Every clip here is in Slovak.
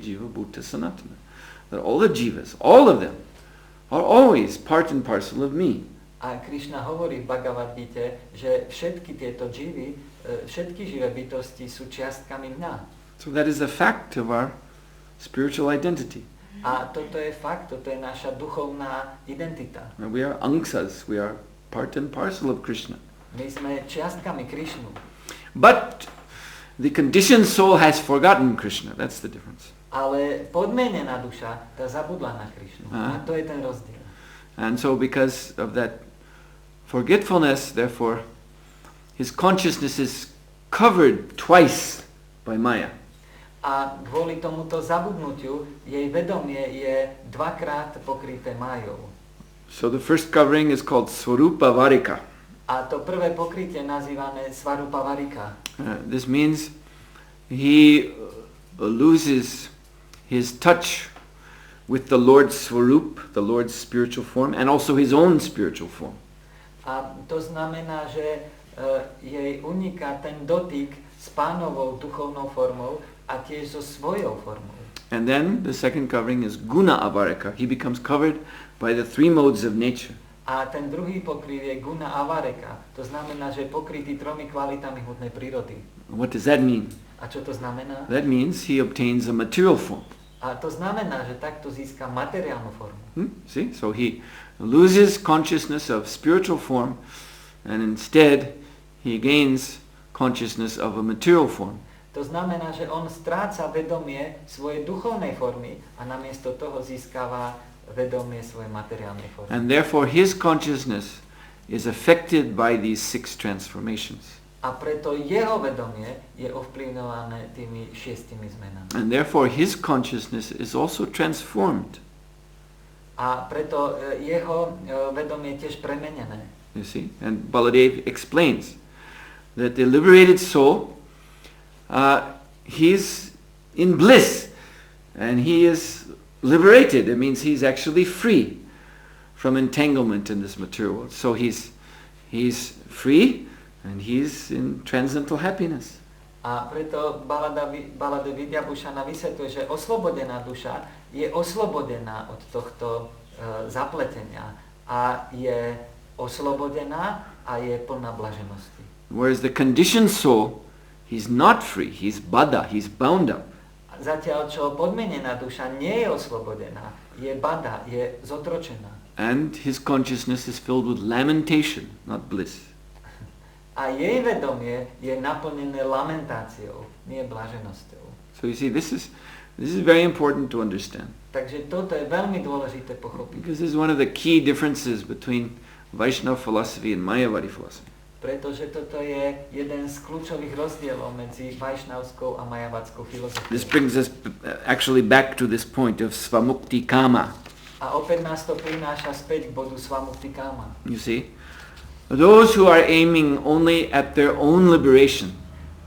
Jiva Bhuta Sanatana. That all the jivas, all of them, are always part and parcel of me. A Krishna hovorí v Bhagavad Gite, že všetky tieto dživy, všetky živé bytosti sú čiastkami mňa. So that is a fact of our spiritual identity. A toto je fakt, toto je naša duchovná identita. And we are angsas, we are part and parcel of Krishna. My sme čiastkami Krishnu. But the conditioned soul has forgotten Krishna. That's the difference. Ale podmienená duša, tá zabudla na Krishnu. A to je ten rozdiel. And so because of that forgetfulness, therefore, his consciousness is covered twice by Maya. A kvôli tomuto zabudnutiu jej vedomie je dvakrát pokryté Májou. So the first covering is called Swarupa Varika. A to prvé pokrytie nazývané Svarupa Varika. This means he loses his touch with the Lord's Swarup, the Lord's spiritual form, and also his own spiritual form. A to znamená, že jej uniká ten dotyk s Pánovou duchovnou formou a tiež so svojou formou. And then the second covering is Guna Avarika. He becomes covered by the three modes of nature. A ten druhý pokryv je Guna Avarika. To znamená, že je pokrytý tromi kvalitami hmotnej prírody. What does that mean? A čo to znamená? That means he obtains a material form. A to znamená, že takto získa materiálnu formu. See? So he loses consciousness of spiritual form and instead he gains consciousness of a material form. To znamená, že on stráca vedomie svojej duchovnej formy a namiesto toho získava vedomie svojej materiálnej formy. And therefore his consciousness is affected by these six transformations. A preto jeho vedomie je ovplyvňované tými 6 zmenami. And therefore his consciousness is also transformed. A preto jeho vedomie je tiež premenené. You see? And Baladev explains that the liberated soul, he's in bliss and he is liberated. It means he's actually free from entanglement in this material world. So he's free and he's in transcendental happiness. A preto Baladev Vidyabhushana vysvetľuje, že oslobodená duša je oslobodená od tohto zapletenia a je oslobodená a je plná blaženosti. Whereas the conditioned soul, he's not free, he's bada, he's bound up. Zatiaľ, čo podmienená duša nie je oslobodená, je bada, je zotročená. And his consciousness is filled with lamentation, not bliss. A jej vedomie je naplnené lamentáciou, nie blaženosťou. So you see, this is very important to understand. Takže toto je veľmi dôležité pochopiť. Because this is one of the key differences between Vaishnava philosophy and Mayavadi philosophy. Pretože toto je jeden z kľúčových rozdielov medzi vajšnavskou a majavadskou filozofiou. This brings us actually back to this point of svamukti kama. A opäť nás to prináša späť k bodu svamukti kama. You see, those who are aiming only at their own liberation,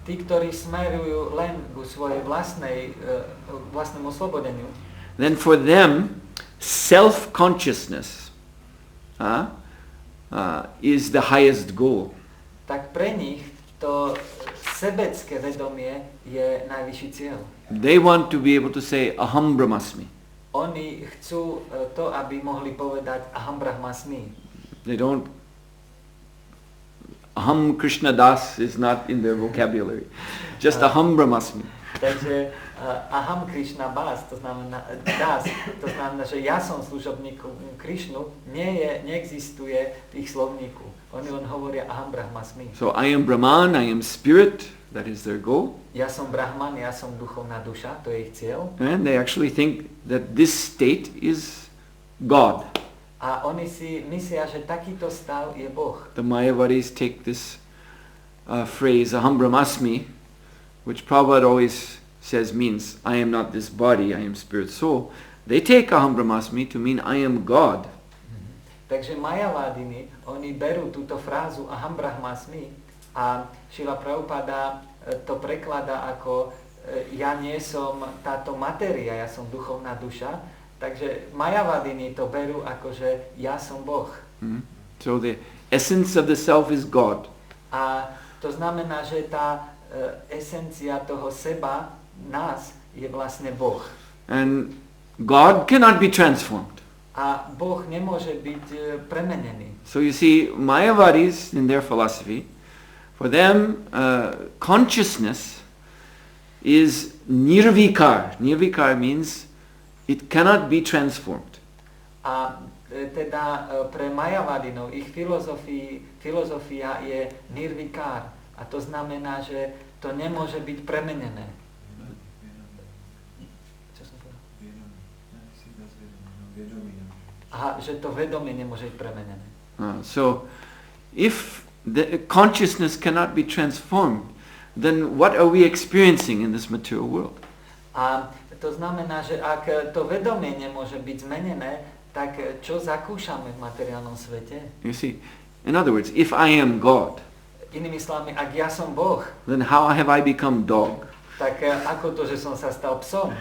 tí, ktorí smerujú len ku svojej vlastnému oslobodeniu, then for them self-consciousness is the highest goal. Tak pre nich to sebecké vedomie je najvyšší cieľ. They want to be able to say aham brahmasmi. Oni chcú to, aby mohli povedať aham brahmasmi. They don't. Aham Krishna Das is not in their vocabulary. Just aham brahmasmi. Takže aham Krishna Das, to znamená, že ja som služobník Krishnu, neexistuje v ich slovníku. Oni len hovoria aham brahmasmi. So I am Brahman, I am spirit, that is their goal. Ja som Brahman, ja som duchovná duša, to je ich cieľ. And they actually think that this state is God. A oni si myslia, že takýto stav je Boh. The Mayavadis take this phrase aham brahmasmi, which Prabhupada always says means I am not this body, I am spirit soul. They take aham brahmasmi to mean I am God. Takže Mayavadini, oni berú túto frázu aham brahmasmi a Šrila Prabhupada to prekladá ako ja nie som táto matéria, ja som duchovná duša. Takže Mayavadini to berú ako že ja som Boh. So the essence of the self is God. A to znamená, že tá esencia toho seba, nás, je vlastne Boh. And God cannot be transformed. A Boh nemôže byť premenený. So you see, Mayavadis in their philosophy, for them, consciousness is nirvikar. Nirvikar means it cannot be transformed. A teda pre Mayavadinov ich filozofia je nirvikar. A to znamená, že to nemôže byť premenené. Čo som povedal? Aha, že to vedomie nemôže byť premenené. So, if the consciousness cannot be transformed, then what are we experiencing in this material world? A to znamená, že ak to vedomie nemôže byť zmenené, tak čo zakúšame v materiálnom svete? You see, in other words, if I am God, Inými slovami, ak ja som Boh, then how have I become dog? tak ako to, že som sa stal psom?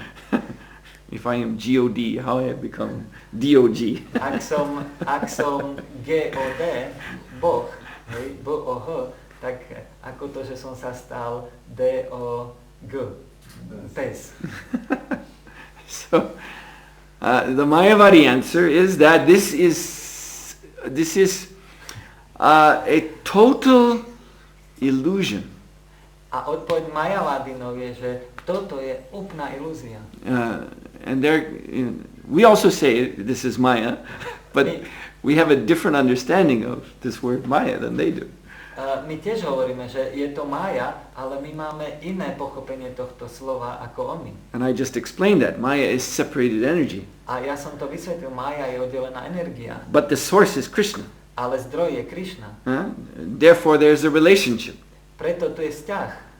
If I am God, how have I become DOG? Ak som GOD, Boh, hej, B-O-H, tak ako to, že som sa stal D-O-G, pes. So, the Mayavadi answer is that this is a total illusion. A odpoveď Mayavadinov je, že toto je úplná ilúzia. And we also say this is Maya, but we have a different understanding of this word Maya than they do. My tiež hovoríme, že je to Maya, ale my máme iné pochopenie tohto slova ako oni. And I just explained that. Maya is separated energy. A ja som to vysvetlil, Maya je oddelená energia. But the source is Krishna. Ale zdroj je Krishna. Therefore there's a relationship. Preto tu je vzťah.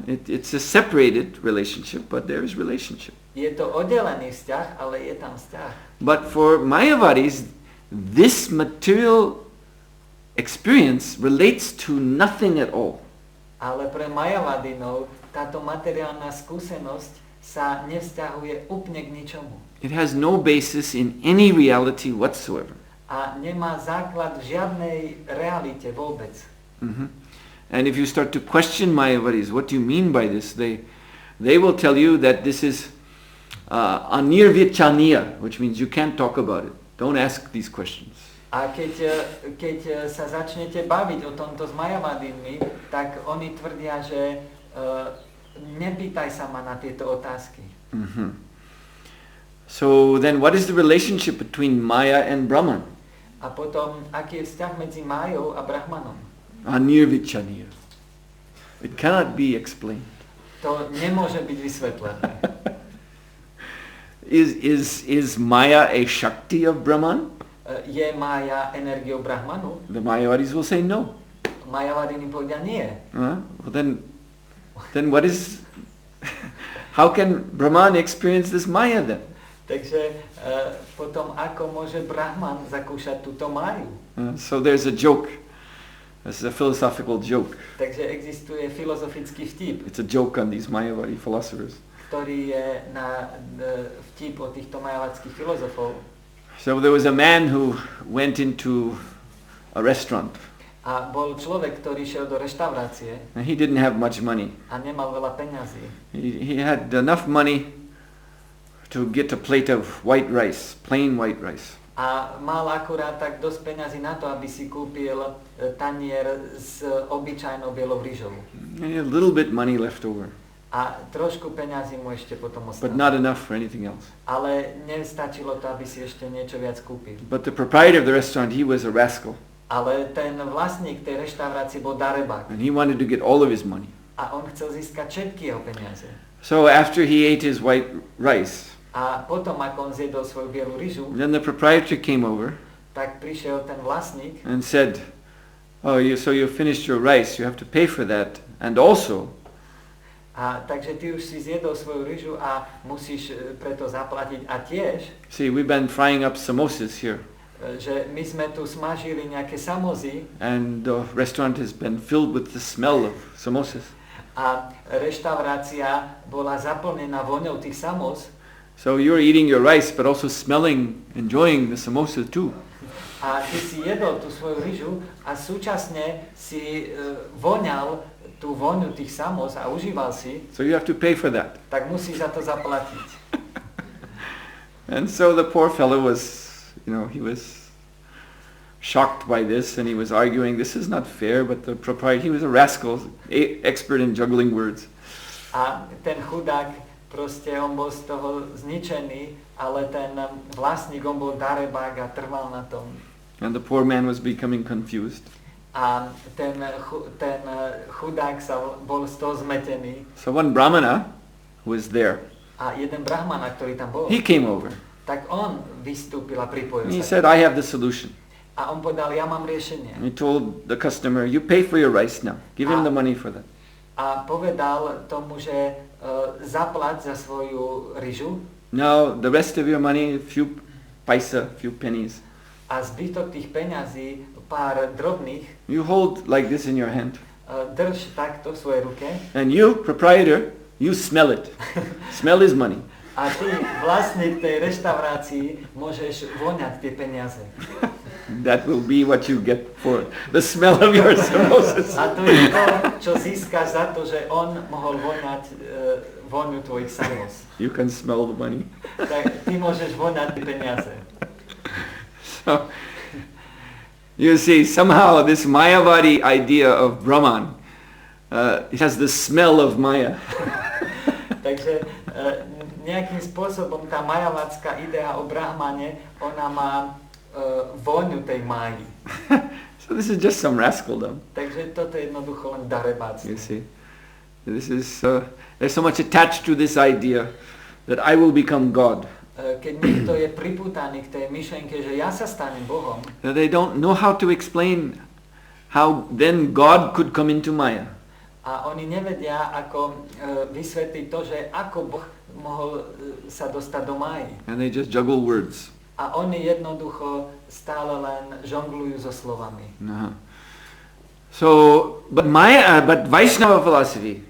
It's a separated relationship, but there is relationship. Je to oddelený vzťah, ale je tam vzťah. But for Mayavadis, this material experience relates to nothing at all. Ale pre Mayavadinov táto materiálna skúsenosť sa nevzťahuje úplne k ničomu. It has no basis in any reality whatsoever. A nemá základ v žiadnej realite vôbec. And if you start to question Mayavadis, what do you mean by this? They will tell you that this is anirvichaniya, which means you can't talk about it. Don't ask these questions. A keď sa začnete baviť o tomto s Mayavadinmi, tak oni tvrdia, že nepýtaj sa ma na tieto otázky. So then what is the relationship between Maya and Brahman? A potom, aký je vzťah medzi Májou a Brahmanom? Anirvichaniya. It cannot be explained. To nemôže byť vysvetlené. Is Maya a Shakti of Brahman? Je Mája energiou Brahmanu? The Mayavadis will say no. Mayavadini povedia nie. Well, then what is... How can Brahman experience this Maya then? Takže potom ako môže Brahman zakúšať túto Máju? So there's a joke. This is a philosophical joke. Takže existuje filozofický vtip. It's a joke on these Mayavadi philosophers. Ktorý je na vtip od týchto majavadských filozofov. So there was a man who went into a restaurant. A bol človek, ktorý šiel do reštaurácie. And he didn't have much money. A nemal veľa peňazí. He had enough money to get a plate of white rice, plain white rice. A mal akurát tak dosť peňazí na to, aby si kúpil tanier s obyčajnou bielou rýžou. And he had a little bit money left over. A trošku peňazí mu ešte potom ostalo. But not enough for anything else. Ale nestačilo to, aby si ešte niečo viac kúpil. But the proprietor of the restaurant, he was a rascal. Ale ten vlastník tej reštaurácie bol darebák. And he wanted to get all of his money. A on chcel získať všetky jeho peniaze. So after he ate his white rice, a potom, ako on zjedol svoju bielu rýžu, then the proprietor came over tak prišiel ten vlastník and said, so you finished your rice, you have to pay for that. And also, a takže ty už si zjedol svoju rýžu a musíš preto zaplatiť. A tiež, see, we've been frying up samosas here. Že my sme tu smažili nejaké samozy. And the restaurant has been filled with the smell of samosas. A reštaurácia bola zaplnená voňou tých samos. So you're eating your rice, but also smelling, enjoying the samosa too. A ty si jedol tú svoju rýžu a súčasne si voňal tú voňu tých samos a užíval si. So you have to pay for that. Tak musíš za to zaplatiť. And so the poor fellow was, he was shocked by this, and he was arguing, this is not fair, but the proprietor, he was a rascal, expert in juggling words. A ten chudák, proste on bol z toho zničený, ale ten vlastník, on bol darebák a trval na tom. And the poor man was becoming confused. A ten chudák bol z toho zmetený. So one brahmana who was there, A jeden brahmana, ktorý tam bol, he came over. tak on vystúpil a pripojil And he sa. said, I have the solution. A on povedal, ja mám riešenie. And he told the customer, you pay for your rice now. Give him the money for that. A povedal tomu, že zaplať za svoju ryžu. Now the rest of your money, few pennies. A zbytok tých peňazí, pár drobných, you hold like this in your hand. Drž takto v svojej ruke. And you, proprietor, you smell it. Smell his money. A ty, vlastník tej reštaurácii, môžeš voňať tie peniaze. That will be what you get for the smell of your samosas. A to je to, čo získaš za to, že on mohol voňať voňu tvojich samos. You can smell the money. Tak ty môžeš voňať tie peniaze. So, you see, somehow this Mayavadi idea of Brahman, it has the smell of Maya. Takže nejakým spôsobom tá majavadská idea o Brahmane, ona má vôňu tej Máji. So this is just some rascaldom. Takže toto je jednoducho len darebáctvo. You see, this is there's so much attached to this idea that I will become God. Keď niekto je pripútaný k tej myšlenke, že ja sa stanem Bohom, that they don't know how to explain how then God could come into Maya. A oni nevedia, ako vysvetliť to, že ako Boh mohol sa dostať do Máji. And they just juggle words. A oni jednoducho stále len žonglujú so slovami. Uh-huh. So, but Vaishnava philosophy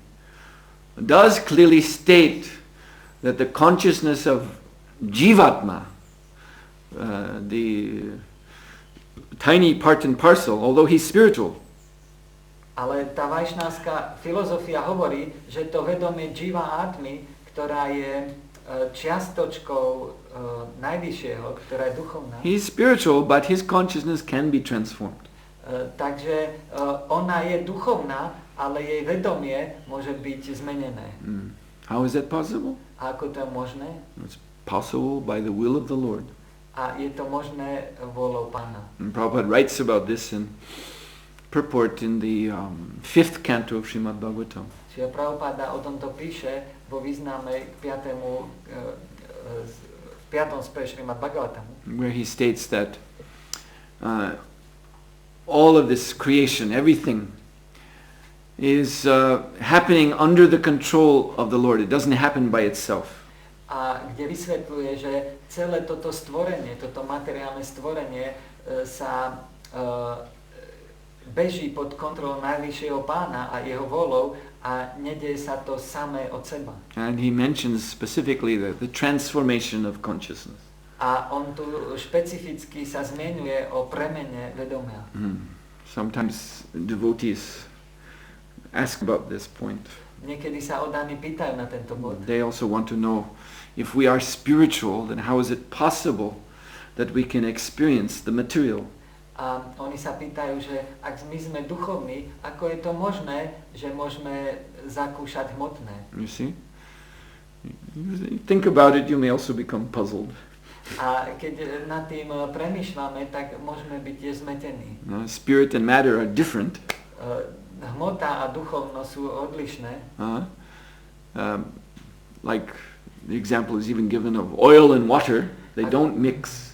does clearly state that the consciousness of Jivatma, the tiny part and parcel, although he's spiritual, ale tá vajšnávska filozofia hovorí, že to vedomie Jiva Atmy, ktorá je čiastočkou najvyššieho, ktorá je duchovná. He's spiritual, but his consciousness can be transformed. Takže ona je duchovná, ale jej vedomie môže byť zmenené. How is that possible? A ako to je možné? It's possible by the will of the Lord. A je to možné vôľou Pána. And Prabhupada writes about this in purport in the 5th canto of Srimad Bhagavatam. Čiže Prabhupada o tomto píše vo význame k 5. spev Srimad Bhagavatamu, where he states that all of this creation, everything, is happening under the control of the Lord. It doesn't happen by itself. A kde vysvetľuje, že celé toto stvorenie, toto materiálne stvorenie sa beží pod kontrolou najvyššieho Pána a jeho vôľou a nedieje sa to samé od seba. And he mentions specifically the transformation of consciousness. A on tu špecificky sa zmieňuje o premene vedomia. Sometimes devotees ask about this point. Niekedy sa oddaní pýtajú na tento bod. They also want to know if we are spiritual, then how is it possible that we can experience the material? A oni sa pýtajú, že ak my sme duchovní, ako je to možné, že môžeme zakúšať hmotné? You see? You think about it, you may also become puzzled. A keď nad tým premýšľame, tak môžeme byť tiež zmetení. Spirit and matter are different. Hmota a duchovno sú odlišné. Like the example is even given of oil and water, they don't mix.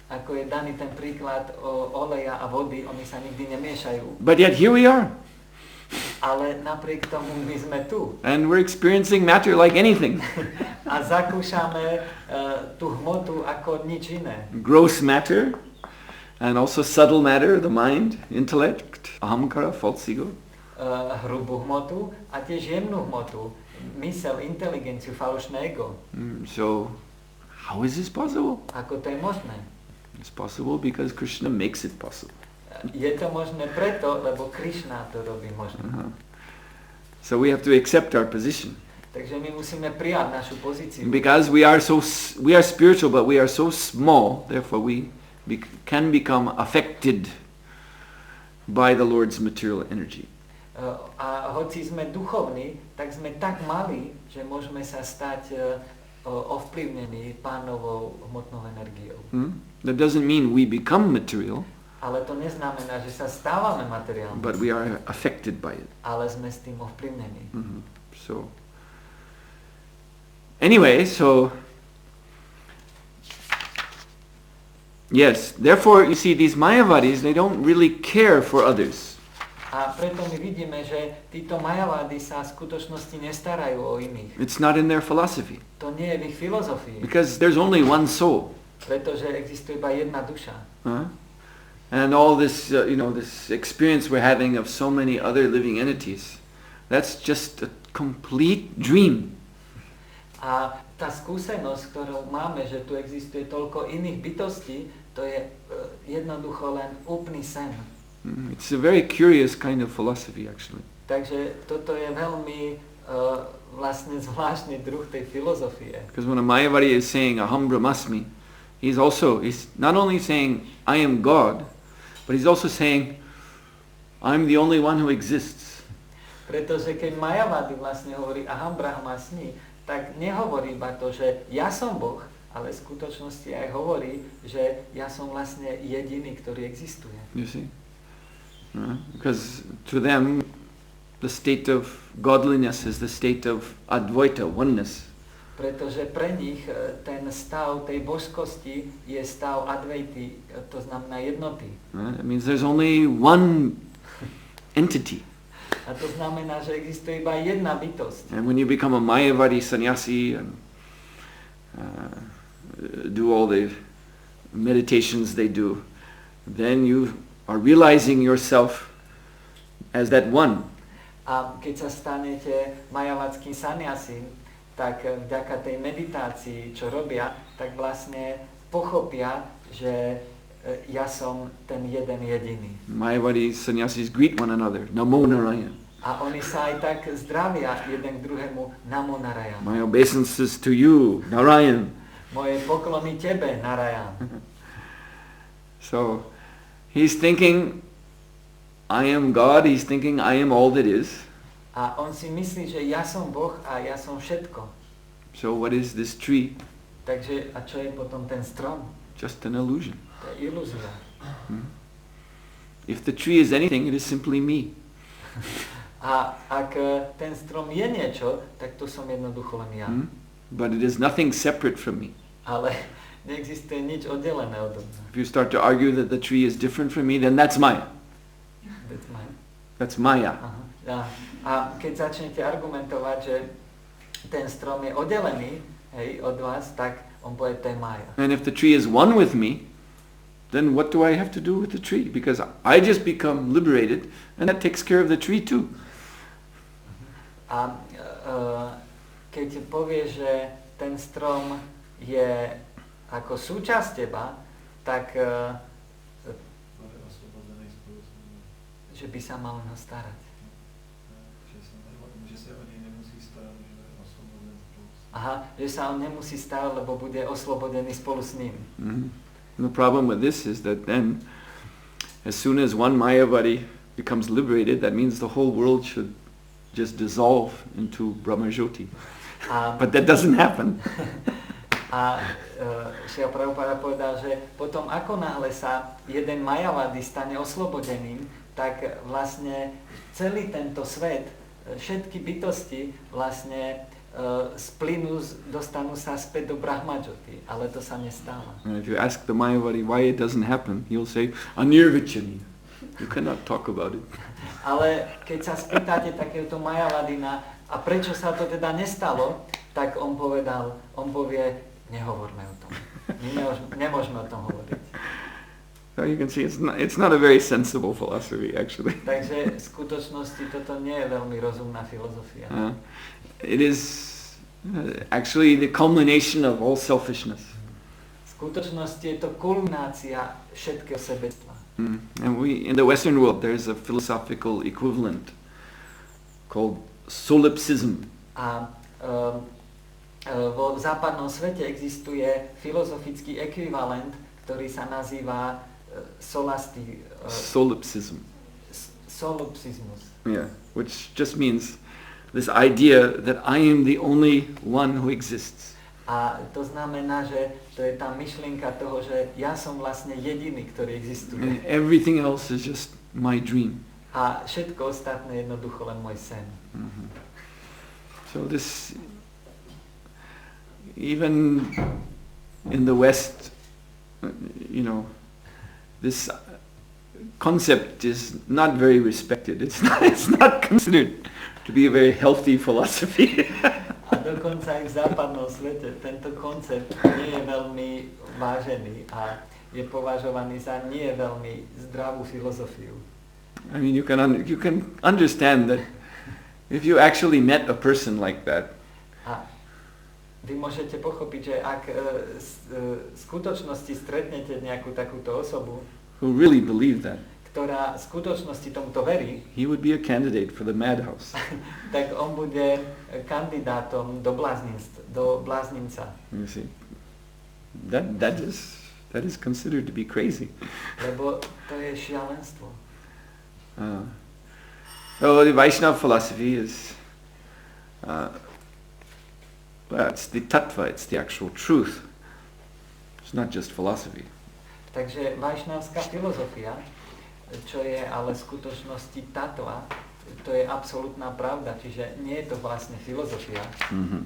Ako je daný ten príklad o oleja a vody, oni sa nikdy nemiešajú. But yet here we are. Ale napriek tomu my sme tu. And we're experiencing matter like anything. A zakúšame tú hmotu ako nič iné. Gross matter and also subtle matter, the mind, intellect, ahamkara, false ego. Hrubú hmotu a tiež jemnú hmotu, mysel, inteligenciu, falošné ego. So, how is this possible? Ako to je možné? It's possible because Krishna makes it possible. Je to možné preto, lebo Krishna to robí možné. So we have to accept our position. Takže my musíme prijať našu pozíciu. Because we are spiritual, but we are so small, therefore we can become affected by the Lord's material energy. A hoci sme duchovní, tak sme tak malí, že môžeme sa stať ovplyvnení Pánovou hmotnou energiou. That doesn't mean we become material. Ale to neznamená, že sa stávame materiálmi. But we are affected by it. Ale sme s tým ovplyvnení. So, anyway, yes, therefore you see these Mayavadis, they don't really care for others. A preto my vidíme, že títo Mayavadi sa v skutočnosti nestarajú o iných. It's not in their philosophy. To nie je v ich filozofii. Because there's only one soul. Pretože existuje iba jedna duša. And all this, this experience we're having of so many other living entities, that's just a complete dream. A tá skúsenosť, ktorú máme, že tu existuje toľko iných bytostí, to je jednoducho len úplný sen. It's a very curious kind of philosophy, actually. Takže toto je veľmi vlastne zvláštny druh tej filozofie. Because when a Mayavadi is saying aham brahmasmi, he's not only saying I am God, but he's also saying I'm the only one who exists. Pretože keď Mayavadi vlastne hovorí aham brahmasmi, tak nehovorí iba to, že ja som Boh, ale v skutočnosti aj hovorí, že ja som vlastne jediný, ktorý existuje. You see? Because to them, the state of godliness is the state of Advaita, oneness. Pretože pre nich ten stav tej božskosti je stav Advaity, to znamená jednoty. It means there's only one entity. A to znamená, že existuje iba jedna bytosť. And when you become a Mayavadi sannyasi and do all the meditations they do, then you are realizing yourself as that one. A keď sa stanete majavadským sannyasím, tak vďaka tej meditácii, čo robia, tak vlastne pochopia, že ja som ten jeden jediný. Mayavadi sannyasis greet one another, Namo Narayana. A oni sa aj tak zdravia jeden k druhému, Namo Narayana. My obeisances to you, Narayan. Moje poklony tebe, Narayan. So, he's thinking, I am God, he's thinking, I am all that is. A on si myslí, že ja som Boh a ja som všetko. So what is this tree? Takže, a čo je potom ten strom? Just an illusion. To je ilúzia. If the tree is anything, it is simply me. A ak ten strom je niečo, tak to som jednoducho len ja. But it is nothing separate from me. Ale neexistuje nič oddelené odo mňa. If you start to argue that the tree is different from me, then that's Maya. That's mine. That's Maya. A keď začnete argumentovať, že ten strom je oddelený, hej, od vás, tak on povie, to je Maya. And if the tree is one with me, then what do I have to do with the tree? Because I just become liberated, and that takes care of the tree too. A keď povie, že ten strom je ako súčasť teba, tak že by sa mal ho starať. Aha, že sa on nemusí starať, lebo bude oslobodený spolu s ním. The problem with this is that then, as soon as one Mayavadi becomes liberated, that means the whole world should just dissolve into Brahmajyoti. But that doesn't happen. A Šrila Prabhupada povedal, že potom ako náhle sa jeden Mayavadi stane oslobodeným, tak vlastne celý tento svet, všetky bytosti vlastne splynú, dostanú sa späť do Brahmajyoti, ale to sa nestáva. And if you ask the Mayavadi why it doesn't happen, he'll say, Anirvichani. You cannot talk about it. Ale keď sa spýtate takéhoto Mayavadina, a prečo sa to teda nestalo, tak on povie, nehovorme o tom. Nemôžeme o tom hovoriť. So you can see it's not a very sensible philosophy, actually. Takže v skutočnosti toto nie je veľmi rozumná filozofia. It is actually the culmination of all selfishness. V skutočnosti je to kulminácia všetkého sebectva. And in the Western world, there's a philosophical equivalent called solipsism. A vo západnom svete existuje filozofický ekvivalent, ktorý sa nazýva solipsism. Solipsismus. Yeah, which just means this idea that I am the only one who exists. A to znamená, že to je tá myšlienka toho, že ja som vlastne jediný, ktorý existuje. And everything else is just my dream. A všetko ostatné je jednoducho len môj sen. Mm-hmm. So this, even in the West, this concept is not very respected. It's not considered to be a very healthy philosophy. A dokonca aj v západnom svete tento koncept nie je veľmi vážený a je považovaný za nie veľmi zdravú filozofiu. I mean, you can understand that if you actually met a person like that, a vy môžete pochopiť, že ak v skutočnosti stretnete nejakú takúto osobu, who really believed that, ktorá v skutočnosti tomuto verí, he would be a candidate for the madhouse. tak on bude kandidátom do blázninca. You see, that is considered to be crazy. Lebo to je šialenstvo. So the Vaishnava philosophy is, it's the tattva, it's the actual truth. It's not just philosophy. Takže vajšnavská filozofia, čo je ale v skutočnosti tatva, to je absolútna pravda, čiže nie je to vlastne filozofia. Mm-hmm.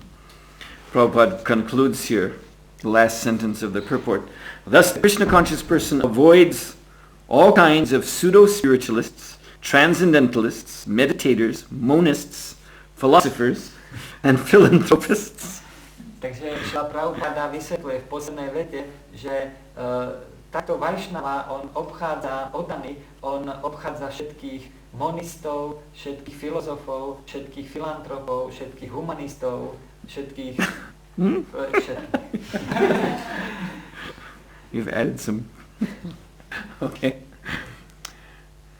Prabhupada concludes here, the last sentence of the purport. Thus the Krishna-conscious person avoids all kinds of pseudo-spiritualists, transcendentalists, meditators, monists, philosophers, and philanthropists. Takže Šrila Prabhupada vysvetľuje v poslednej vete, že takto Vajšnava on obchádza všetkých monistov, všetkých filozofov, všetkých filantropov, všetkých humanistov, všetkých... You've added some... Okay.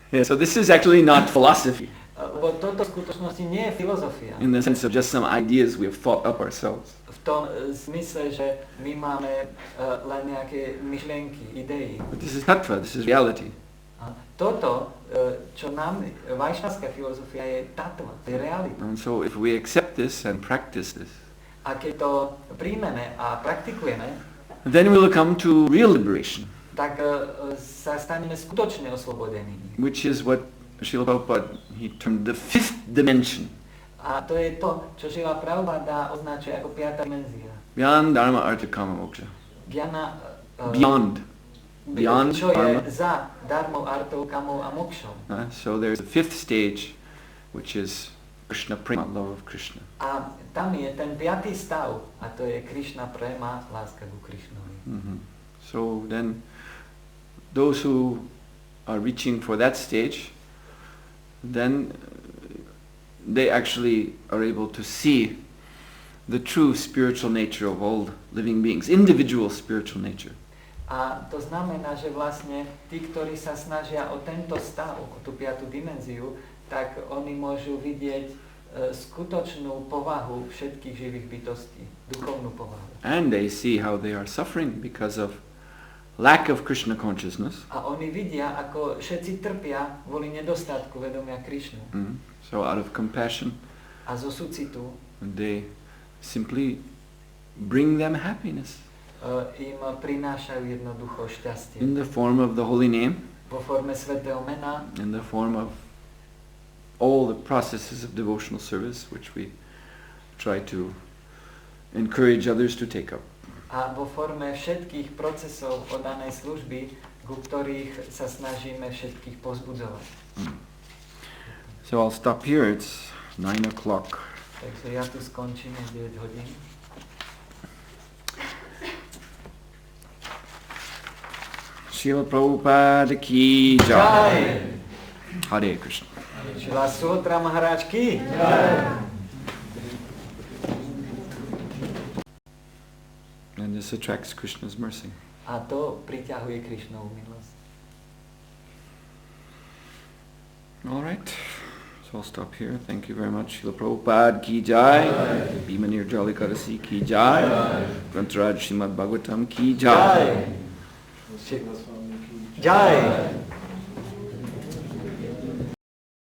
Yeah, so this is actually not philosophy. Lebo toto v skutočnosti nie je filozofia. In the sense of just some ideas we have thought up ourselves. V tom zmysle, že my máme len nejaké myšlienky, idei. But this is tattva, this is reality. Toto, čo nám vajšnavská filozofia je tattva, to je realita. And so if we accept this and practice this, a keď to príjmeme a praktikujeme, then we will come to real liberation. Tak sa staneme skutočne oslobodení. Which is what Srila Prabhupada, he termed the fifth dimension. A to je to, čo Srila Prabhupada označuje ako piata dimenzia. Beyond dharma, artha, kama, moksha. Beyond čo dharma. Je za dharmou, artou, kamou a mokšom. So there's the fifth stage, which is Krishna prema, love of Krishna. A tam je ten piatý stav, a to je Krishna prema, láska ku Krishnovi. Mm-hmm. So then, those who are reaching for that stage, then they actually are able to see the true spiritual nature of all living beings, individual spiritual nature. A to znamená, že vlastne tí, ktorí sa snažia o tento stav, o tú piatú dimenziu, tak oni môžu vidieť skutočnú povahu všetkých živých bytostí, duchovnú povahu. And they see how they are suffering because of lack of Krishna consciousness. A oni vidia, ako všetci trpia kvôli nedostatku vedomia Krishnu. So out of compassion, a zo súcitu, they simply bring them happiness. Im prinášajú jednoducho šťastie. In the form of the holy name. Vo forme svätého mena. In the form of all the processes of devotional service which we try to encourage others to take up. A vo forme všetkých procesov oddanej služby, ku ktorých sa snažíme všetkých pozbudzovať. So I'll stop here, it's 9 o'clock. Takže ja tu skončím, 9 hodín. Srila Prabhupada ki jai. Hare Krishna. Srila Suhotra Maharaj ki And this attracts Krishna's mercy. A to priťahuje Krishnovú milosť. All right. So I'll stop here. Thank you very much. Srila Prabhupada ki jai. Bhimanir Jalikarasi ki jai. Grantaraj Srimad Bhagavatam ki jai. Jai.